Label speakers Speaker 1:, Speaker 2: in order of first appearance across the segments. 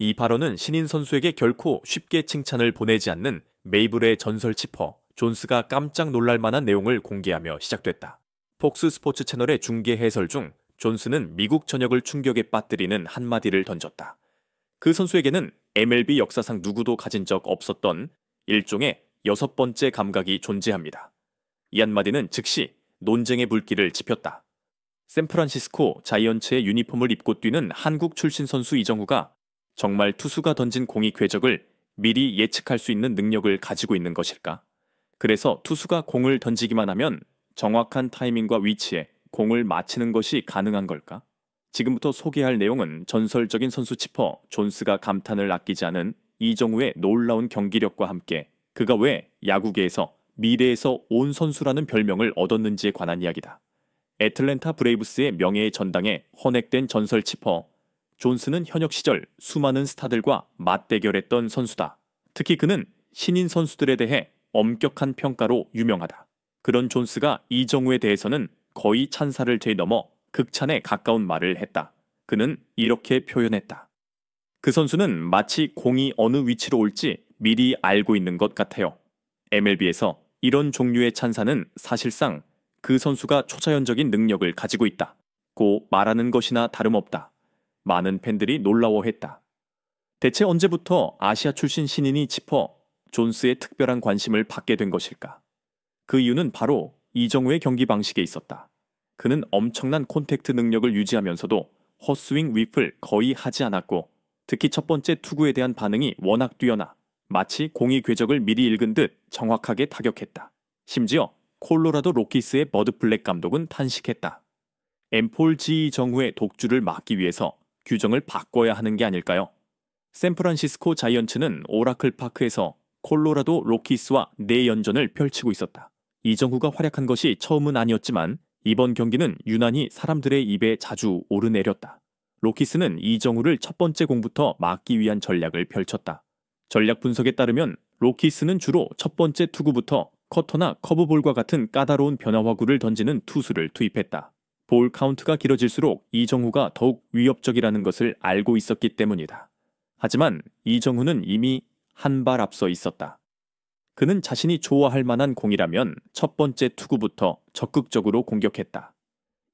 Speaker 1: 이 발언은 신인 선수에게 결코 쉽게 칭찬을 보내지 않는 메이블의 전설 치퍼 존스가 깜짝 놀랄 만한 내용을 공개하며 시작됐다. 폭스 스포츠 채널의 중계 해설 중 존스는 미국 전역을 충격에 빠뜨리는 한마디를 던졌다. 그 선수에게는 MLB 역사상 누구도 가진 적 없었던 일종의 6번째 감각이 존재합니다. 이 한마디는 즉시 논쟁의 불길을 지폈다. 샌프란시스코 자이언츠의 유니폼을 입고 뛰는 한국 출신 선수 이정후가 정말 투수가 던진 공의 궤적을 미리 예측할 수 있는 능력을 가지고 있는 것일까? 그래서 투수가 공을 던지기만 하면 정확한 타이밍과 위치에 공을 맞히는 것이 가능한 걸까? 지금부터 소개할 내용은 전설적인 선수 치퍼 존스가 감탄을 아끼지 않은 이정후의 놀라운 경기력과 함께 그가 왜 야구계에서 미래에서 온 선수라는 별명을 얻었는지에 관한 이야기다. 애틀랜타 브레이브스의 명예의 전당에 헌액된 전설 치퍼 존스는 현역 시절 수많은 스타들과 맞대결했던 선수다. 특히 그는 신인 선수들에 대해 엄격한 평가로 유명하다. 그런 존스가 이정후에 대해서는 거의 찬사를 되넘어 극찬에 가까운 말을 했다. 그는 이렇게 표현했다. 그 선수는 마치 공이 어느 위치로 올지 미리 알고 있는 것 같아요. MLB에서 이런 종류의 찬사는 사실상 그 선수가 초자연적인 능력을 가지고 있다. 고 말하는 것이나 다름없다. 많은 팬들이 놀라워했다. 대체 언제부터 아시아 출신 신인이 치퍼 존스의 특별한 관심을 받게 된 것일까? 그 이유는 바로 이정후의 경기 방식에 있었다. 그는 엄청난 콘택트 능력을 유지하면서도 헛스윙 윗을 거의 하지 않았고 특히 첫 번째 투구에 대한 반응이 워낙 뛰어나 마치 공의 궤적을 미리 읽은 듯 정확하게 타격했다. 심지어 콜로라도 로키스의 버드 블랙 감독은 탄식했다. 엠폴 이정후의 독주를 막기 위해서 규정을 바꿔야 하는 게 아닐까요? 샌프란시스코 자이언츠는 오라클 파크에서 콜로라도 로키스와 내연전을 펼치고 있었다. 이정후가 활약한 것이 처음은 아니었지만 이번 경기는 유난히 사람들의 입에 자주 오르내렸다. 로키스는 이정후를 첫 번째 공부터 막기 위한 전략을 펼쳤다. 전략 분석에 따르면 로키스는 주로 첫 번째 투구부터 커터나 커브볼과 같은 까다로운 변화화구를 던지는 투수를 투입했다. 볼 카운트가 길어질수록 이정후가 더욱 위협적이라는 것을 알고 있었기 때문이다. 하지만 이정후는 이미 한 발 앞서 있었다. 그는 자신이 좋아할 만한 공이라면 첫 번째 투구부터 적극적으로 공격했다.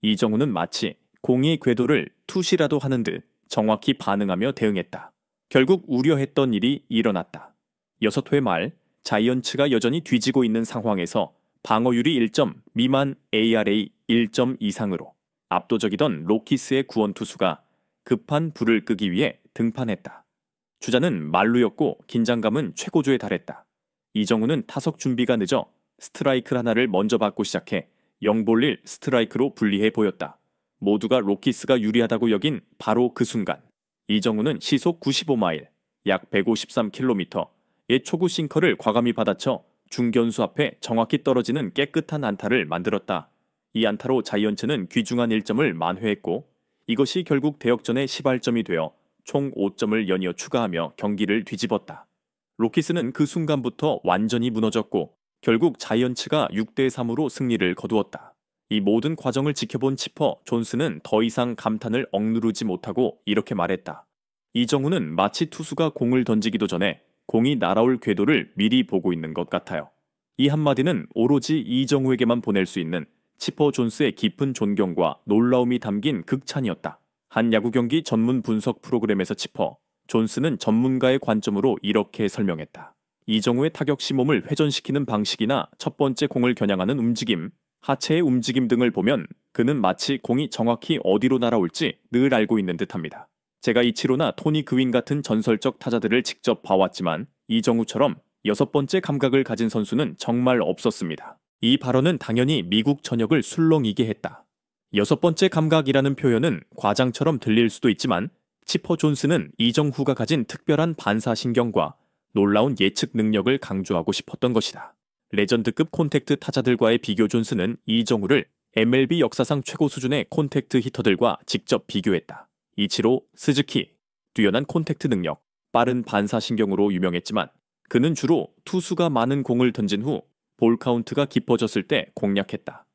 Speaker 1: 이정후는 마치 공의 궤도를 투시라도 하는 듯 정확히 반응하며 대응했다. 결국 우려했던 일이 일어났다. 6회 말 자이언츠가 여전히 뒤지고 있는 상황에서 방어율이 1점 미만 ARA 1점 이상으로 압도적이던 로키스의 구원 투수가 급한 불을 끄기 위해 등판했다. 주자는 만루였고 긴장감은 최고조에 달했다. 이정후는 타석 준비가 늦어 스트라이크 하나를 먼저 받고 시작해 0볼일 스트라이크로 불리해 보였다. 모두가 로키스가 유리하다고 여긴 바로 그 순간 이정후는 시속 95마일, 약 153km의 초구 싱커를 과감히 받아쳐 중견수 앞에 정확히 떨어지는 깨끗한 안타를 만들었다. 이 안타로 자이언츠는 귀중한 1점을 만회했고 이것이 결국 대역전의 시발점이 되어 총 5점을 연이어 추가하며 경기를 뒤집었다. 로키스는 그 순간부터 완전히 무너졌고 결국 자이언츠가 6대3으로 승리를 거두었다. 이 모든 과정을 지켜본 치퍼 존스는 더 이상 감탄을 억누르지 못하고 이렇게 말했다. 이정후는 마치 투수가 공을 던지기도 전에 공이 날아올 궤도를 미리 보고 있는 것 같아요. 이 한마디는 오로지 이정후에게만 보낼 수 있는 치퍼 존스의 깊은 존경과 놀라움이 담긴 극찬이었다. 한 야구 경기 전문 분석 프로그램에서 치퍼 존스는 전문가의 관점으로 이렇게 설명했다. 이정후의 타격 시 몸을 회전시키는 방식이나 첫 번째 공을 겨냥하는 움직임, 하체의 움직임 등을 보면 그는 마치 공이 정확히 어디로 날아올지 늘 알고 있는 듯합니다. 제가 이치로나 토니 그윈 같은 전설적 타자들을 직접 봐왔지만 이정후처럼 6번째 감각을 가진 선수는 정말 없었습니다. 이 발언은 당연히 미국 전역을 술렁이게 했다. 6번째 감각이라는 표현은 과장처럼 들릴 수도 있지만 치퍼 존스는 이정후가 가진 특별한 반사신경과 놀라운 예측 능력을 강조하고 싶었던 것이다. 레전드급 콘택트 타자들과의 비교 존스는 이정후를 MLB 역사상 최고 수준의 콘택트 히터들과 직접 비교했다. 이치로, 스즈키, 뛰어난 콘택트 능력, 빠른 반사신경으로 유명했지만 그는 주로 투수가 많은 공을 던진 후 볼 카운트가 깊어졌을 때 공략했다.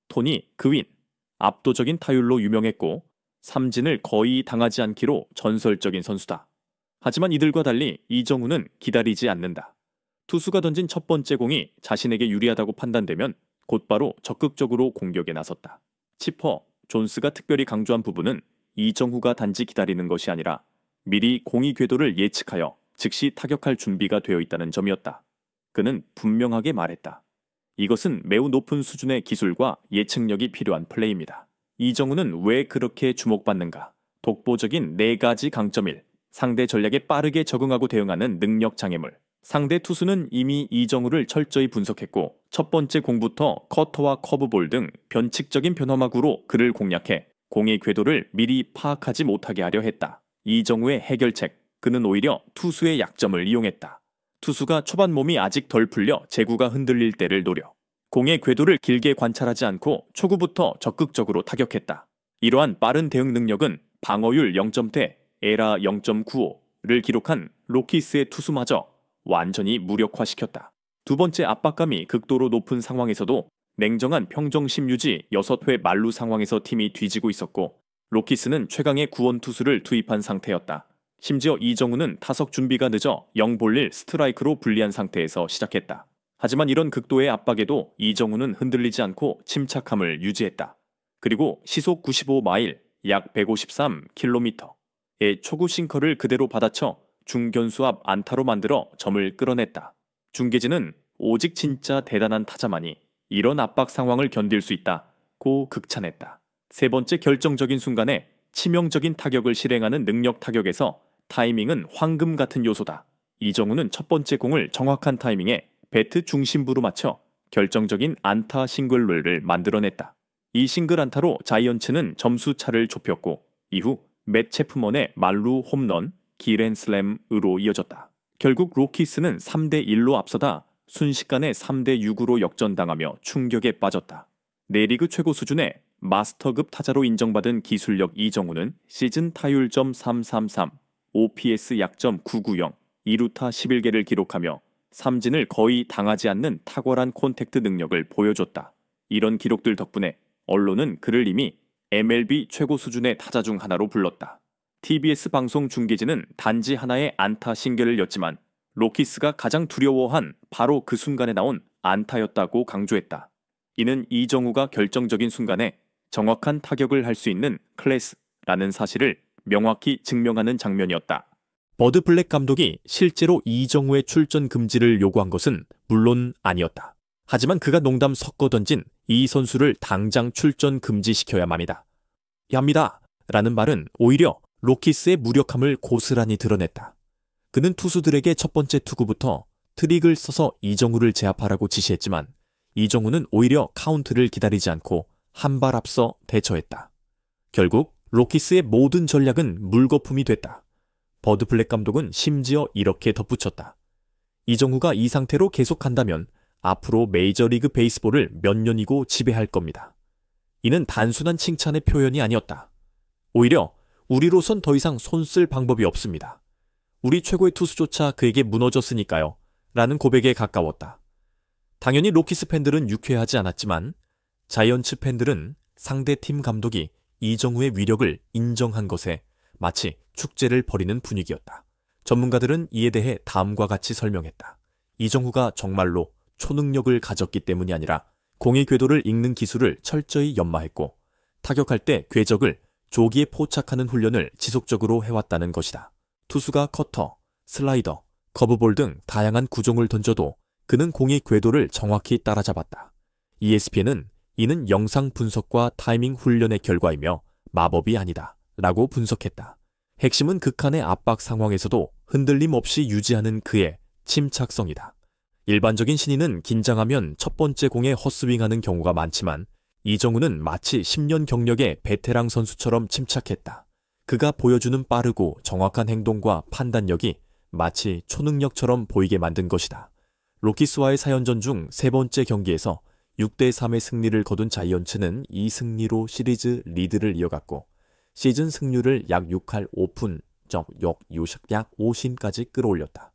Speaker 1: 토니 그윈, 압도적인 타율로 유명했고 삼진을 거의 당하지 않기로 전설적인 선수다. 하지만 이들과 달리 이정우는 기다리지 않는다. 투수가 던진 첫 번째 공이 자신에게 유리하다고 판단되면 곧바로 적극적으로 공격에 나섰다. 치퍼, 존스가 특별히 강조한 부분은 이정우가 단지 기다리는 것이 아니라 미리 공의 궤도를 예측하여 즉시 타격할 준비가 되어 있다는 점이었다. 그는 분명하게 말했다. 이것은 매우 높은 수준의 기술과 예측력이 필요한 플레이입니다. 이정우는 왜 그렇게 주목받는가? 독보적인 4가지 강점 1. 상대 전략에 빠르게 적응하고 대응하는 능력 장애물. 상대 투수는 이미 이정우를 철저히 분석했고 첫 번째 공부터 커터와 커브볼 등 변칙적인 변화막으로 그를 공략해 공의 궤도를 미리 파악하지 못하게 하려 했다. 이정우의 해결책. 그는 오히려 투수의 약점을 이용했다. 투수가 초반 몸이 아직 덜 풀려 제구가 흔들릴 때를 노려 공의 궤도를 길게 관찰하지 않고 초구부터 적극적으로 타격했다. 이러한 빠른 대응 능력은 방어율 0점대, 에라 0.95를 기록한 로키스의 투수마저 완전히 무력화시켰다. 두 번째, 압박감이 극도로 높은 상황에서도 냉정한 평정심 유지 6회 만루 상황에서 팀이 뒤지고 있었고 로키스는 최강의 구원 투수를 투입한 상태였다. 심지어 이정우는 타석 준비가 늦어 0볼일 스트라이크로 불리한 상태에서 시작했다. 하지만 이런 극도의 압박에도 이정우는 흔들리지 않고 침착함을 유지했다. 그리고 시속 95마일, 약 153km의 초구 싱커를 그대로 받아쳐 중견수 앞 안타로 만들어 점을 끌어냈다. 중계진은 오직 진짜 대단한 타자만이 이런 압박 상황을 견딜 수 있다고 극찬했다. 세 번째, 결정적인 순간에 치명적인 타격을 실행하는 능력 타격에서 타이밍은 황금 같은 요소다. 이정우는 첫 번째 공을 정확한 타이밍에 배트 중심부로 맞춰 결정적인 안타 싱글룰을 만들어냈다. 이 싱글 안타로 자이언츠는 점수 차를 좁혔고 이후 맷 체프먼의 만루 홈런, 기랜슬램으로 이어졌다. 결국 로키스는 3대1로 앞서다 순식간에 3대6으로 역전당하며 충격에 빠졌다. 내리그 최고 수준의 마스터급 타자로 인정받은 기술력 이정우는 시즌 타율점 333, OPS 약점 990, 2루타 11개를 기록하며 삼진을 거의 당하지 않는 탁월한 콘택트 능력을 보여줬다. 이런 기록들 덕분에 언론은 그를 이미 MLB 최고 수준의 타자 중 하나로 불렀다. TBS 방송 중계진은 단지 하나의 안타 싱글을 였지만 로키스가 가장 두려워한 바로 그 순간에 나온 안타였다고 강조했다. 이는 이정우가 결정적인 순간에 정확한 타격을 할 수 있는 클래스라는 사실을 명확히 증명하는 장면이었다. 버드 블랙 감독이 실제로 이정우의 출전 금지를 요구한 것은 물론 아니었다. 하지만 그가 농담 섞어 던진 이 선수를 당장 출전 금지시켜야만이다. 합니다. 라는 말은 오히려 로키스의 무력함을 고스란히 드러냈다. 그는 투수들에게 첫 번째 투구부터 트릭을 써서 이정우를 제압하라고 지시했지만 이정우는 오히려 카운트를 기다리지 않고 한 발 앞서 대처했다. 결국 로키스의 모든 전략은 물거품이 됐다. 버드 블랙 감독은 심지어 이렇게 덧붙였다. 이정우가 이 상태로 계속한다면 앞으로 메이저리그 베이스볼을 몇 년이고 지배할 겁니다. 이는 단순한 칭찬의 표현이 아니었다. 오히려 우리로선 더 이상 손쓸 방법이 없습니다. 우리 최고의 투수조차 그에게 무너졌으니까요. 라는 고백에 가까웠다. 당연히 로키스 팬들은 유쾌하지 않았지만 자이언츠 팬들은 상대팀 감독이 이정우의 위력을 인정한 것에 마치 축제를 벌이는 분위기였다. 전문가들은 이에 대해 다음과 같이 설명했다. 이정우가 정말로 초능력을 가졌기 때문이 아니라 공의 궤도를 읽는 기술을 철저히 연마했고 타격할 때 궤적을 조기에 포착하는 훈련을 지속적으로 해왔다는 것이다. 투수가 커터, 슬라이더, 커브볼 등 다양한 구종을 던져도 그는 공의 궤도를 정확히 따라잡았다. ESPN은 이는 영상 분석과 타이밍 훈련의 결과이며 마법이 아니다 라고 분석했다. 핵심은 극한의 압박 상황에서도 흔들림 없이 유지하는 그의 침착성이다. 일반적인 신인은 긴장하면 첫 번째 공에 헛스윙하는 경우가 많지만 이정우는 마치 10년 경력의 베테랑 선수처럼 침착했다. 그가 보여주는 빠르고 정확한 행동과 판단력이 마치 초능력처럼 보이게 만든 것이다. 로키스와의 4연전 중 세 번째 경기에서 6대3의 승리를 거둔 자이언츠는 이 승리로 시리즈 리드를 이어갔고 시즌 승률을 약 6할 5푼, 약 5신까지 끌어올렸다.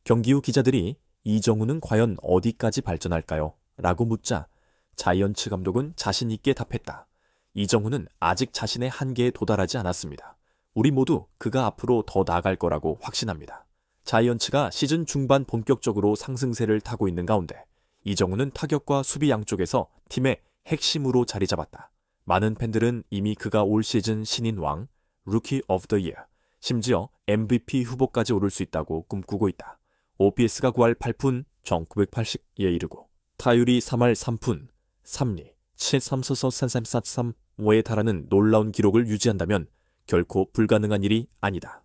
Speaker 1: 경기 후 기자들이 이정우는 과연 어디까지 발전할까요? 라고 묻자 자이언츠 감독은 자신 있게 답했다. 이정우는 아직 자신의 한계에 도달하지 않았습니다. 우리 모두 그가 앞으로 더 나아갈 거라고 확신합니다. 자이언츠가 시즌 중반 본격적으로 상승세를 타고 있는 가운데 이정우는 타격과 수비 양쪽에서 팀의 핵심으로 자리 잡았다. 많은 팬들은 이미 그가 올 시즌 신인 왕, 루키 오브 더 이어, 심지어 MVP 후보까지 오를 수 있다고 꿈꾸고 있다. OPS가 9할 8푼 1980에 이르고 타율이 3할 3푼 3리 73서서 3343에 달하는 놀라운 기록을 유지한다면 결코 불가능한 일이 아니다.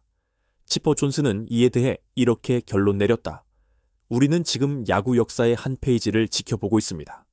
Speaker 1: 치퍼 존스는 이에 대해 이렇게 결론 내렸다. 우리는 지금 야구 역사의 한 페이지를 지켜보고 있습니다.